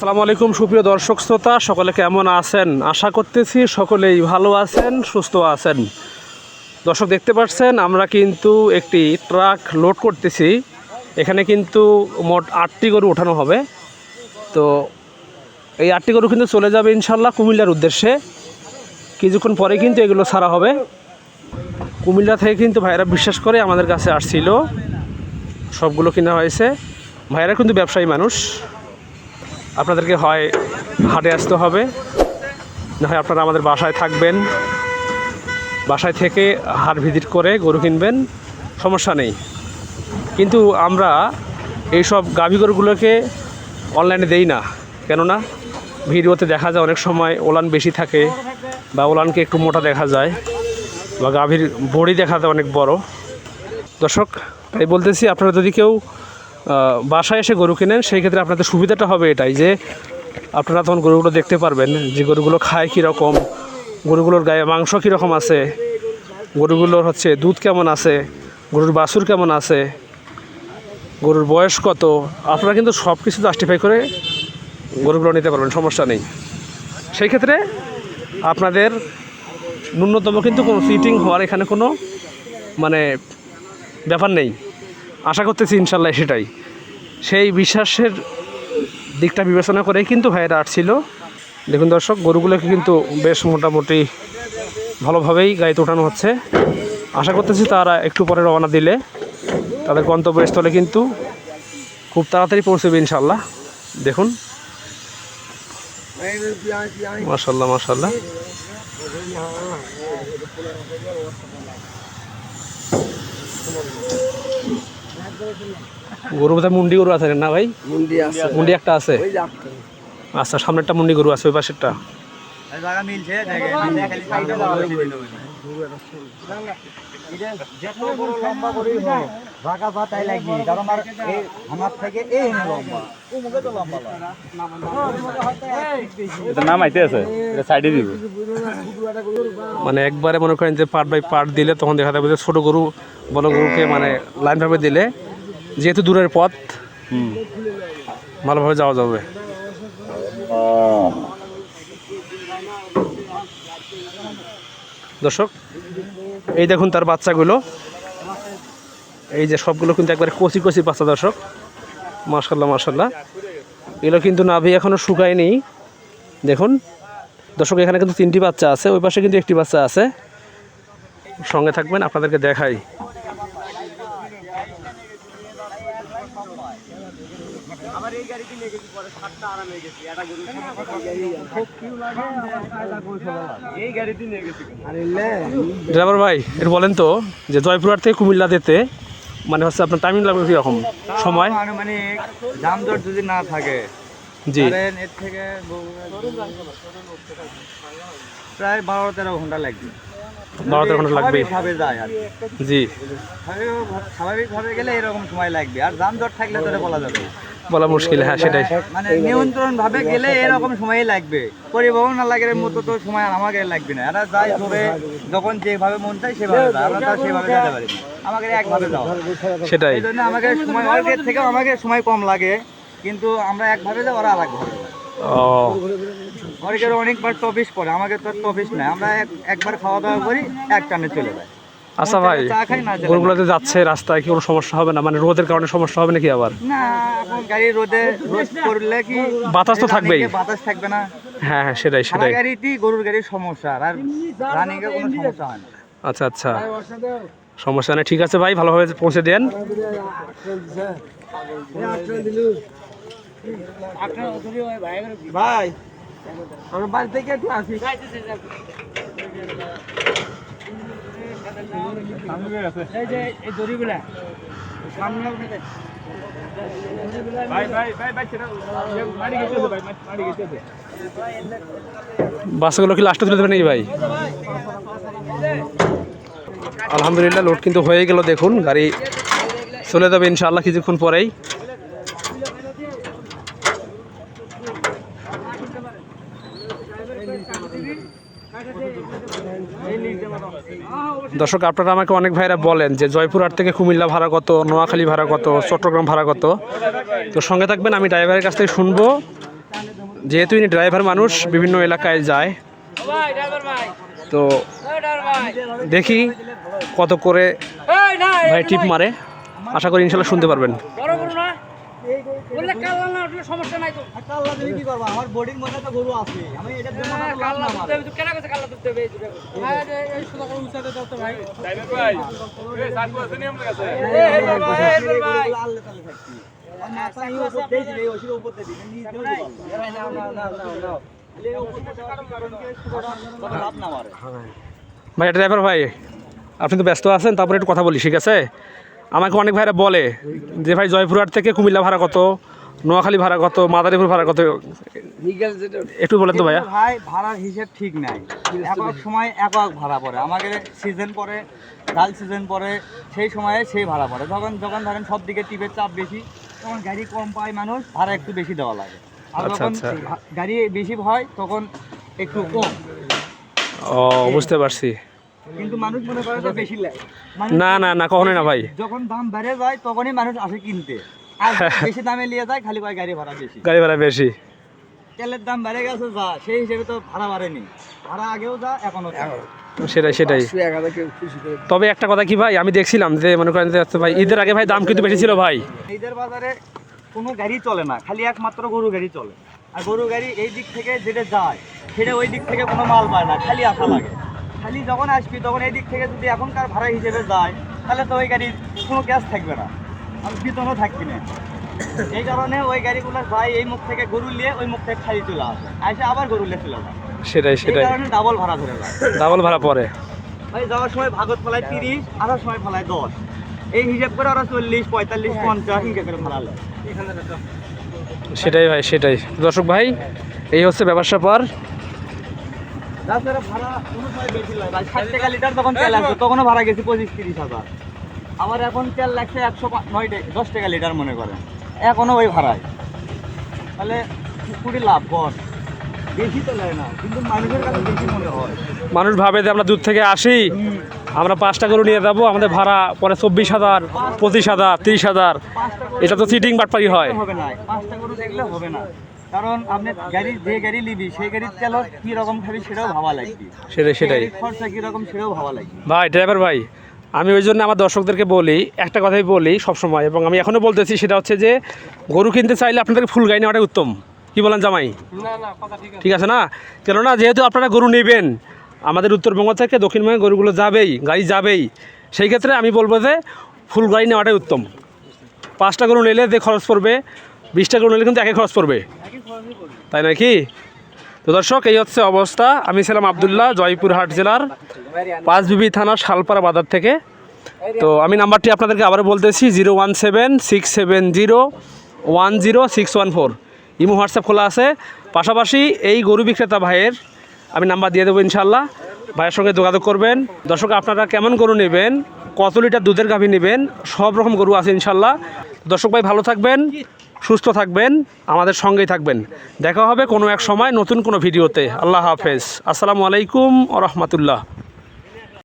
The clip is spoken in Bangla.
আসসালামু আলাইকুম সুপ্রিয় দর্শক শ্রোতা, সকলে কেমন আছেন? আশা করতেছি সকলেই ভালো আছেন, সুস্থ আছেন। দর্শক দেখতে পাচ্ছেন আমরা কিন্তু একটি ট্রাক লোড করতেছি। এখানে কিন্তু মোট 8টি গরু ওঠানো হবে। তো এই 8টি গরু কিন্তু চলে যাবে ইনশাল্লাহ কুমিল্লার উদ্দেশ্যে। কিছুক্ষণ পরে কিন্তু এগুলো ছাড়া হবে। কুমিল্লা থেকে কিন্তু ভাইয়েরা বিশ্বাস করে আমাদের কাছে আসছিল, সবগুলো কেনা হয়েছে। ভাইয়েরা কিন্তু ব্যবসায়ী মানুষ, আপনাদেরকে হয় হাটে আসতে হবে, না হয় আপনারা আমাদের বাসায় থাকবেন, বাসায় থেকে হাট ভিজিট করে গরু কিনবেন, সমস্যা নেই। কিন্তু আমরা এইসব গাভী গরুগুলোকে অনলাইনে দেই না, কেননা ভিডিওতে দেখা যায় অনেক সময় ওলান বেশি থাকে বা ওলানকে একটু মোটা দেখা যায় বা গাভীর বড়ি দেখা যায় অনেক বড়। দর্শক তাই বলতেছি, আপনারা যদি কেউ বাসায় এসে গরু কেনেন সেই ক্ষেত্রে আপনাদের সুবিধাটা হবে এটাই যে আপনারা তখন গরুগুলো দেখতে পারবেন যে গরুগুলো খায় কীরকম, গরুগুলোর গায়ে মাংস কীরকম আছে, গরুগুলোর দুধ কেমন আছে, গরুর বাছুর কেমন আছে, গরুর বয়স কত। আপনারা কিন্তু সব কিছু জাস্টিফাই করে গরুগুলো নিতে পারবেন, সমস্যা নেই। সেই ক্ষেত্রে আপনাদের ন্যূনতম কিন্তু কোনো চিটিং হওয়ার এখানে কোনো ব্যাপার নেই। আশা করতেছি ইনশাল্লাহ সেটাই, সেই বিশ্বাসের দিকটা বিবেচনা করেই কিন্তু ভাইয়েরা আসছিল। দেখুন দর্শক, গরুগুলোকে কিন্তু বেশ মোটামুটি ভালোভাবেই গাড়িতে ওঠানো হচ্ছে। আশা করতেছি তারা একটু পরে রওনা দিলে তাদের গন্তব্যস্থলে কিন্তু খুব তাড়াতাড়ি পৌঁছবে ইনশাল্লাহ। দেখুন মাশাল্লাহ মাশাল্লাহ। গরু বোধহয় মুন্ডি গরু আছে না ভাই? মুন্ডি একটা আছে। আচ্ছা, সামনেরটা মুন্ডি গরু আছে, ওই পাশেরটা একবারে মনে করেন যে পার্ট বাই পার্ট দিলে তখন দেখা যাবে যে ছোট গরু বড় গরুকে লাইনভাবে দিলে, যেহেতু দূরের পথ, ভালোভাবে যাওয়া যাবে। দর্শক এই দেখুন তার বাচ্চাগুলো, এই যে সবগুলো কিন্তু একবারে কচি কচি বাচ্চা। দর্শক মাশাল্লাহ মাশাল্লাহ, এগুলো কিন্তু নাভি এখনও শুকায়নি। দেখুন দর্শক, এখানে কিন্তু 3টি বাচ্চা আছে, ওই পাশে কিন্তু একটি বাচ্চা আছে। সঙ্গে থাকবেন, আপনাদেরকে দেখাই। ড্রাইভার ভাই এর বলেন তো যে জয়পুরহাট থেকে কুমিল্লা যেতে আপনার টাইমিং লাগবে কীরকম সময়? যানজট যদি না থাকে, জি, এর থেকে প্রায় 12-13 ঘন্টা লাগবে। 12-13 ঘন্টা লাগবে জি। স্বাভাবিকভাবে গেলে এরকম সময় লাগবে, আর যানজট থাকলে তো বলা মুশকিল। হ্যাঁ সেটাই, নিয়ন্ত্রণ ভাবে গেলে এরকম সময় লাগবে। পরিবহন লাগের মতো তো সময় আমাকে লাগবে না। এরা যাই ধরে যখন যেভাবে মন চাই সেভাবে যায়, আমরা তো সেভাবে যেতে পারি না, আমাকে একভাবে যাও। সেটাই, এই জন্য আমাকে সময় অনেকের থেকেও আমাকে সময় কম লাগে, কিন্তু আমরা একভাবে যাই, ওরা আরেকভাবে যায়। অনেকের অনেকবার টপিস পড়ে, আমাকে তো টপিস নাই, আমরা একবার খাওয়া দাওয়া করি, এক টানে চলে যায়। আচ্ছা ভাই, গরুগুলোতে যাচ্ছে রাস্তায় কি কোনো সমস্যা হবে না? রোদের কারণে সমস্যা হবে নাকি? আবার না, এখন গাড়ি রোদ করলে কি বাতাস তো থাকবেই, বাতাস থাকবে না? হ্যাঁ হ্যাঁ সেটাই সেটাই। গাড়িতেই গরুর গাড়ির সমস্যা, আর রানিং এ কোনো সমস্যা হয় না। আচ্ছা আচ্ছা, সমস্যা নেই, ঠিক আছে ভাই, ভালোভাবে পৌঁছে দেন। ভাই আমরা বাড়ি থেকে একটু আসি। বাসগুলো কি লাস্টে তুলে দেবেন নাকি ভাই? আলহামদুলিল্লাহ লোড কিন্তু হয়ে গেল। দেখুন গাড়ি চলে যাবে ইনশাআল্লাহ কিছুক্ষণ পরেই। দর্শক আপনারা আমাকে অনেক ভাইরা বলেন যে জয়পুরহাট থেকে কুমিল্লা ভাড়া কত, নোয়াখালী ভাড়া কত, চট্টগ্রাম ভাড়া কত। তো সঙ্গে থাকবেন, আমি ড্রাইভারের কাছ থেকে শুনবো যেহেতু ইনি ড্রাইভার মানুষ, বিভিন্ন এলাকায় যায়, তো দেখি কত করে ভাই টিপ মারে। আশা করি ইনশাল্লাহ শুনতে পারবেন। আমার বডির মধ্যে তো গরু আছে, আমি এটা ভাই ড্রাইভার ভাই, আপনি তো ব্যস্ত আছেন, তারপরে একটু কথা বলি, ঠিক আছে? আমাকে অনেক ভাইরা বলে যে ভাই জয়পুরহাট থেকে কুমিল্লা ভাড়া কত, নোয়াখালী ভাড়া কত, মাদারীপুর ভাড়া কত, একটু বলেন তো ভাইয়া। ভাই ভাড়ার হিসেব ঠিক নাই, এক এক সময় এক এক ভাড়া পড়ে। আমাদের সিজন পরে, ডাল সিজন পরে, সেই সময়ে সেই ভাড়া পড়ে। যখন যখন ধরেন সব দিকে টিপের চাপ বেশি, তখন গাড়ি কম পায় মানুষ, ভাড়া একটু বেশি দেওয়া লাগে। আর আচ্ছা, যখন আচ্ছা। গাড়ি বেশি হয় তখন একটু কম। ও বুঝতে পারছি। কিন্তু মানুষ মনে করে যে বেশি লাগে, না না না, কখনোই না ভাই। যখন দাম বেড়ে যায় তখনই মানুষ আসে কিনতে, আর বেশি দামে নিয়ে যায় খালি কয় গাড়ি ভাড়া বেশি। গাড়ি ভাড়া বেশি, তেলের দাম বেড়ে গেছে যা, সেই হিসেবে তো ভাড়া বাড়েনি, ভাড়া আগেও যা এখনো যা। সেটাই সেটাই। তবে একটা কথা কি ভাই, আমি দেখছিলাম যে মনে করেন যে ভাই ঈদের আগে ভাই দাম কিন্তু বেশি ছিল ভাই। ঈদের বাজারে কোনো গাড়ি চলে না, খালি একমাত্র গরু গাড়ি চলে। আর গরু গাড়ি এই দিক থেকে যেটা যায় সেটা ওই দিক থেকে কোনো মাল পায় না, খালি আশা লাগে। খালি যখন আসবি তখন এই দিক থেকে যদি এখনকার ভাড়া হিসেবে যায়, তাহলে তো ওই গাড়ির কোনো ক্যাশ থাকবে না, আর বেতনও থাকবি না। এই কারণে ওই গাড়িগুলো যায় এই মুখ থেকে গরু নিয়ে ওই মুখ থেকে খালি চলে আসে, আসে আবার গরু নিয়ে চলে যায়। সেটাই এই সেটাই, কারণে ডাবল ভাড়া ধরে যায়। ডাবল ভাড়া পড়ে। ভাই যাওয়ার সময় ভাগত ফেলায় 30, আসার সময় ফেলায় 10, এই হিসাব করে ওরা 40, 45, 50 হিসাব করে ভাড়া নেয়। সেটাই ভাই সেটাই। দর্শক ভাই, এই হচ্ছে ব্যবসা পার। তাছাড়া ভাড়া কোনো সময় বেশি নয় ভাই, 60 টাকা লিটার তখন তেল আসতো, তখনও ভাড়া গেছে 25-30 হাজার। আবার এখন তেল লাগছে 109 10 টাকা লিটার মনে করেন, এখনো ওই ভাড়ায়। তাহলে পুরি লাভ কর, বেশি তো নেয় না, কিন্তু মানুষের কাছে বেশি মনে হয়। মানুষ ভাবে যে আমরা দূর থেকে আসি, আমরা 5টা গরু নিয়ে যাবো, আমাদের ভাড়া পরে 24,000, 25,000, 30,000। 5টা গরু এটা তো চিটিং বাটপারি হয়। হবে না, 5টা গরু দেখলে হবে না, কারণ আপনি গাড়ি যে গাড়ি নিবি সেই গাড়ির তেল কি রকম খাবি সেটাও ভাবা লাগবে, সেটাই সেটাই গাড়ির খরচা কি রকম সেটাও ভাবা লাগবে। ভাই ড্রাইভার ভাই, আমি ওই জন্য আমার দর্শকদেরকে বলি, একটা কথাই বলি সবসময়, এবং আমি এখনও বলতেছি, সেটা হচ্ছে যে গরু কিনতে চাইলে আপনাদেরকে ফুল গাড়ি নেওয়াটাই উত্তম। কি বলেন জামাই? ঠিক আছে না? কেননা যেহেতু আপনারা গরু নেবেন, আমাদের উত্তরবঙ্গ থেকে দক্ষিণবঙ্গে গরুগুলো যাবেই, গাড়ি যাবেই, সেই ক্ষেত্রে আমি বলবো যে ফুল গাড়ি নেওয়াটাই উত্তম। 5টা গরু নিলে যে খরচ পড়বে, 20টা গরু নিলে কিন্তু একই খরচ পড়বে, তাই নয় কি? তো দর্শক, এই হচ্ছে অবস্থা। আমি ছিলাম আবদুল্লাহ, জয়পুরহাট জেলার পাঁচবিবি থানার শালপাড়া বাজার থেকে। তো আমি নাম্বারটি আপনাদেরকে আবারও বলতেছি, 017-670-10614। ইমো হোয়াটসঅ্যাপ খোলা আছে। পাশাপাশি এই গরু বিক্রেতা ভাইয়ের আমি নাম্বার দিয়ে দেবো, ইনশাল্লাহ ভাইয়ের সঙ্গে যোগাযোগ করবেন। দর্শক, আপনারা কেমন গরু নেবেন, কত লিটার দুধের গাভী নেবেন, সব রকম গরু আছে ইনশাল্লাহ। দর্শক ভাই, ভালো থাকবেন, সুস্থ থাকবেন, আমাদের সঙ্গেই থাকবেন। দেখা হবে কোনো এক সময় নতুন কোনো ভিডিওতে। আল্লাহ হাফেজ, আসসালামু আলাইকুম ওয়া রাহমাতুল্লাহ।